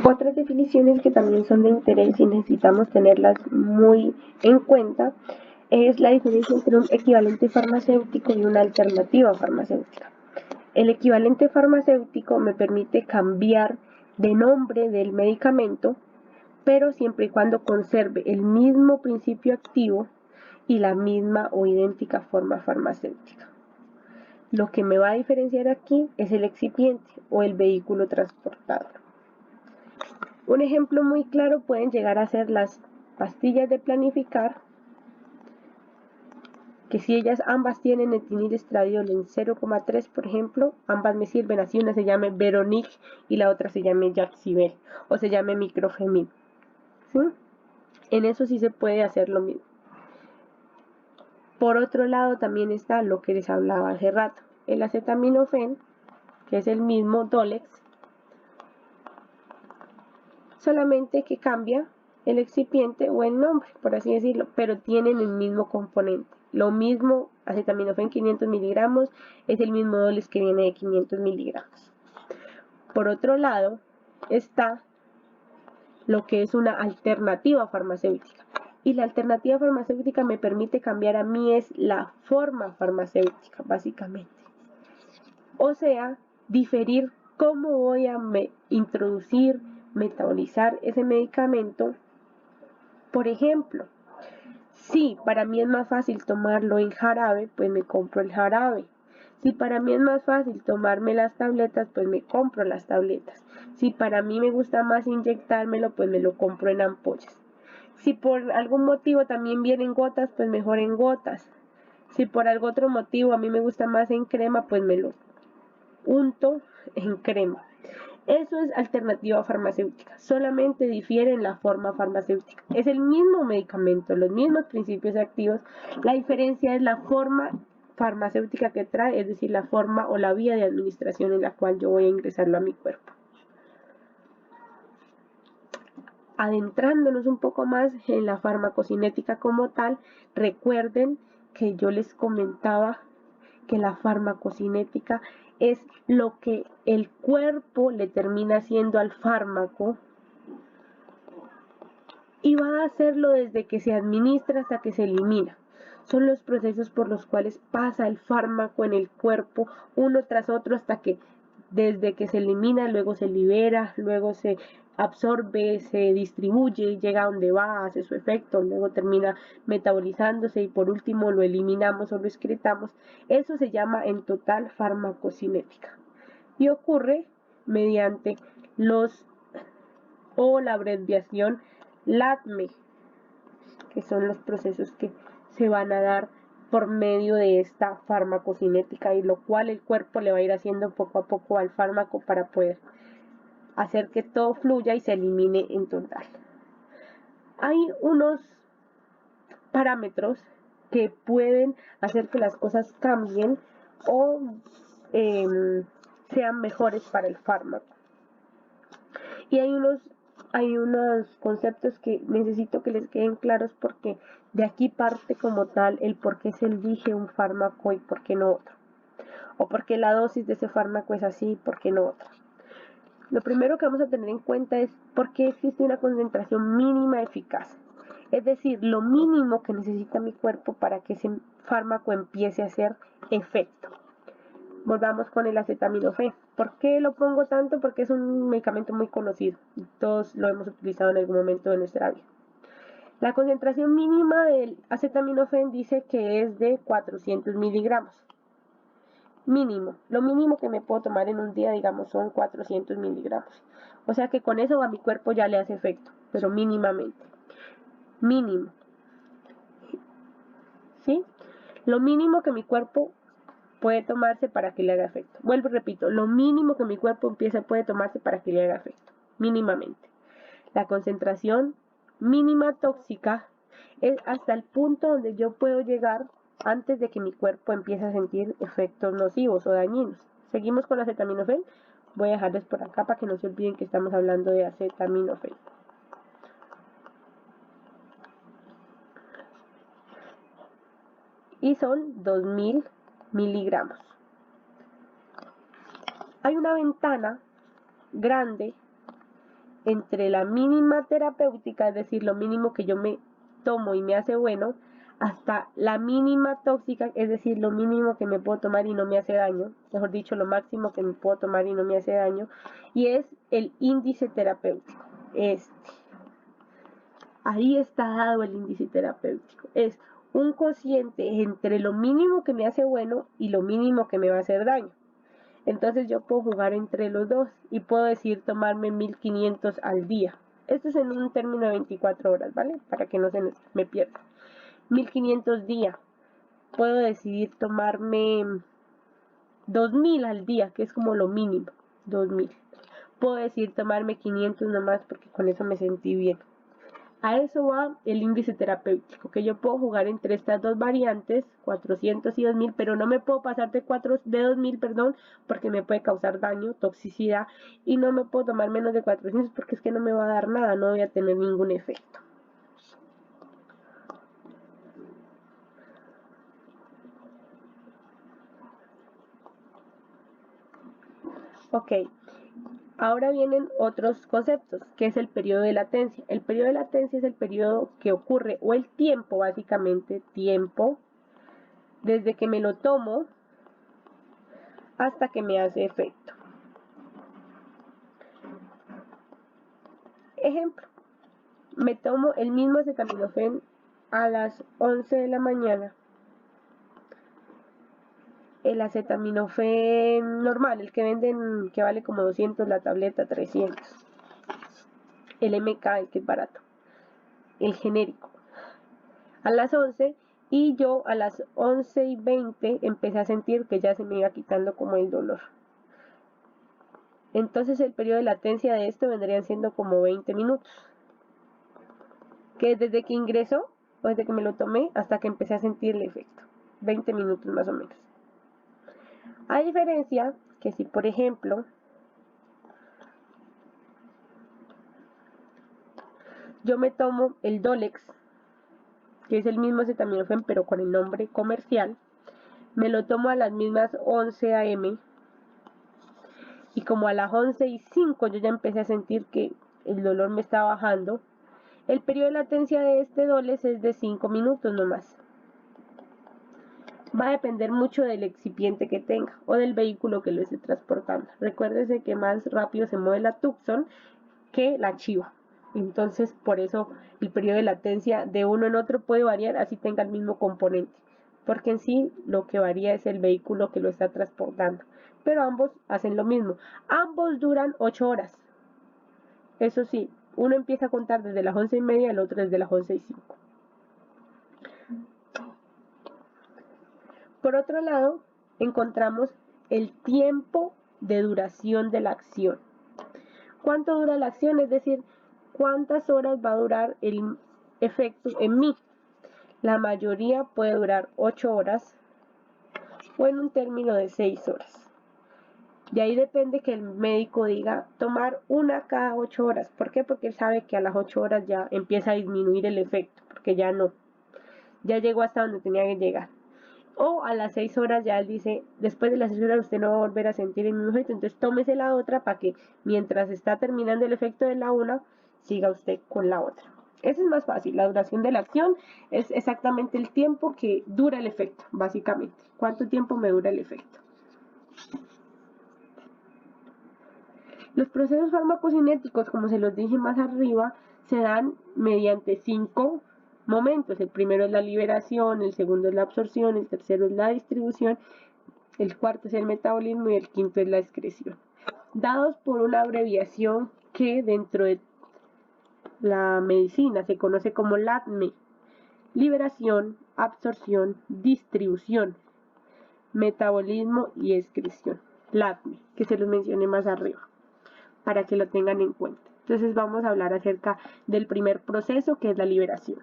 Otras definiciones que también son de interés y necesitamos tenerlas muy en cuenta es la diferencia entre un equivalente farmacéutico y una alternativa farmacéutica. El equivalente farmacéutico me permite cambiar de nombre del medicamento, pero siempre y cuando conserve el mismo principio activo y la misma o idéntica forma farmacéutica. Lo que me va a diferenciar aquí es el excipiente o el vehículo transportado. Un ejemplo muy claro pueden llegar a ser las pastillas de planificar, que si ellas ambas tienen etinilestradiol en 0,3, por ejemplo, ambas me sirven, así una se llame Veronique y la otra se llame Jaxibel o se llame Microfemin. ¿Sí? En eso sí se puede hacer lo mismo. Por otro lado también está lo que les hablaba hace rato, el acetaminofén, que es el mismo Dolex, solamente que cambia el excipiente o el nombre, por así decirlo, pero tienen el mismo componente. Lo mismo, acetaminofén 500 miligramos es el mismo Dolex que viene de 500 miligramos. Por otro lado está lo que es una alternativa farmacéutica. Y la alternativa farmacéutica me permite cambiar a mí es la forma farmacéutica, básicamente. O sea, diferir cómo voy a introducir, metabolizar ese medicamento. Por ejemplo, si para mí es más fácil tomarlo en jarabe, pues me compro el jarabe. Si para mí es más fácil tomarme las tabletas, pues me compro las tabletas. Si para mí me gusta más inyectármelo, pues me lo compro en ampollas. Si por algún motivo también vienen gotas, pues mejor en gotas. Si por algún otro motivo a mí me gusta más en crema, pues me lo unto en crema. Eso es alternativa farmacéutica, solamente difiere en la forma farmacéutica. Es el mismo medicamento, los mismos principios activos, la diferencia es la forma farmacéutica que trae, es decir, la forma o la vía de administración en la cual yo voy a ingresarlo a mi cuerpo. Adentrándonos un poco más en la farmacocinética como tal, recuerden que yo les comentaba que la farmacocinética es lo que el cuerpo le termina haciendo al fármaco y va a hacerlo desde que se administra hasta que se elimina. Son los procesos por los cuales pasa el fármaco en el cuerpo uno tras otro hasta que desde que se elimina, luego se libera, luego se absorbe, se distribuye, llega a donde va, hace su efecto, luego termina metabolizándose y por último lo eliminamos o lo excretamos. Eso se llama en total farmacocinética y ocurre mediante la abreviación LATME, que son los procesos que se van a dar por medio de esta farmacocinética y lo cual el cuerpo le va a ir haciendo poco a poco al fármaco para poder hacer que todo fluya y se elimine en total. Hay unos parámetros que pueden hacer que las cosas cambien o sean mejores para el fármaco. Y hay unos conceptos que necesito que les queden claros porque de aquí parte como tal el por qué se elige un fármaco y por qué no otro. O por qué la dosis de ese fármaco es así y por qué no otra. Lo primero que vamos a tener en cuenta es por qué existe una concentración mínima eficaz. Es decir, lo mínimo que necesita mi cuerpo para que ese fármaco empiece a hacer efecto. Volvamos con el acetaminofén. ¿Por qué lo pongo tanto? Porque es un medicamento muy conocido. Todos lo hemos utilizado en algún momento de nuestra vida. La concentración mínima del acetaminofén dice que es de 400 miligramos. Mínimo. Lo mínimo que me puedo tomar en un día, digamos, son 400 miligramos. O sea que con eso a mi cuerpo ya le hace efecto, pero mínimamente. Mínimo. ¿Sí? Lo mínimo que mi cuerpo puede tomarse para que le haga efecto. Vuelvo y repito, lo mínimo que mi cuerpo puede tomarse para que le haga efecto, mínimamente. La concentración mínima tóxica es hasta el punto donde yo puedo llegar antes de que mi cuerpo empiece a sentir efectos nocivos o dañinos. Seguimos con acetaminofén. Voy a dejarles por acá para que no se olviden que estamos hablando de acetaminofén. Y son 2000 miligramos. Hay una ventana grande entre la mínima terapéutica, es decir, lo mínimo que yo me tomo y me hace bueno, hasta la mínima tóxica, es decir, lo mínimo que me puedo tomar y no me hace daño, mejor dicho, lo máximo que me puedo tomar y no me hace daño, y es el índice terapéutico. Ahí está dado el índice terapéutico. Es un cociente entre lo mínimo que me hace bueno y lo mínimo que me va a hacer daño. Entonces yo puedo jugar entre los dos y puedo decir tomarme 1500 al día. Esto es en un término de 24 horas, ¿vale? Para que no se me pierda. 1500 día. Puedo decidir tomarme 2000 al día, que es como lo mínimo. 2000. Puedo decidir tomarme 500 nomás porque con eso me sentí bien. A eso va el índice terapéutico, que yo puedo jugar entre estas dos variantes, 400 y 2000, pero no me puedo pasar de 2000, porque me puede causar daño, toxicidad, y no me puedo tomar menos de 400 porque es que no me va a dar nada, no voy a tener ningún efecto. Ok, ahora vienen otros conceptos, que es el periodo de latencia. El periodo de latencia es el periodo que ocurre, o el tiempo, básicamente, tiempo, desde que me lo tomo hasta que me hace efecto. Ejemplo, me tomo el mismo acetaminofén a las 11 de la mañana. El acetaminofén normal, el que venden, que vale como 200 la tableta, 300. El MK, el que es barato. El genérico. A las 11, y yo a las 11:20 empecé a sentir que ya se me iba quitando como el dolor. Entonces el periodo de latencia de esto vendrían siendo como 20 minutos. Que desde que ingresó, o desde que me lo tomé, hasta que empecé a sentir el efecto. 20 minutos más o menos. A diferencia que si, por ejemplo, yo me tomo el Dolex, que es el mismo acetaminofén pero con el nombre comercial, me lo tomo a las mismas 11 a.m. y como a las 11:05 yo ya empecé a sentir que el dolor me está bajando. El periodo de latencia de este Dolex es de 5 minutos nomás. Va a depender mucho del excipiente que tenga o del vehículo que lo esté transportando. Recuérdese que más rápido se mueve la Tucson que la Chiva. Entonces, por eso el periodo de latencia de uno en otro puede variar, así tenga el mismo componente. Porque en sí lo que varía es el vehículo que lo está transportando. Pero ambos hacen lo mismo. Ambos duran 8 horas. Eso sí, uno empieza a contar desde las 11:30 y el otro desde las 11:05. Por otro lado, encontramos el tiempo de duración de la acción. ¿Cuánto dura la acción? Es decir, ¿cuántas horas va a durar el efecto en mí? La mayoría puede durar 8 horas o en un término de 6 horas. De ahí depende que el médico diga tomar una cada 8 horas. ¿Por qué? Porque él sabe que a las 8 horas ya empieza a disminuir el efecto, porque ya llegó hasta donde tenía que llegar. O a las 6 horas ya él dice, después de las 6 horas usted no va a volver a sentir el mismo efecto, entonces tómese la otra para que mientras está terminando el efecto de la una, siga usted con la otra. Eso es más fácil, la duración de la acción es exactamente el tiempo que dura el efecto, básicamente. ¿Cuánto tiempo me dura el efecto? Los procesos farmacocinéticos, como se los dije más arriba, se dan mediante 5 momentos. El primero es la liberación, el segundo es la absorción, el tercero es la distribución, el cuarto es el metabolismo y el quinto es la excreción. Dados por una abreviación que dentro de la medicina se conoce como LATME. Liberación, absorción, distribución, metabolismo y excreción. LATME, que se los mencioné más arriba, para que lo tengan en cuenta. Entonces vamos a hablar acerca del primer proceso, que es la liberación.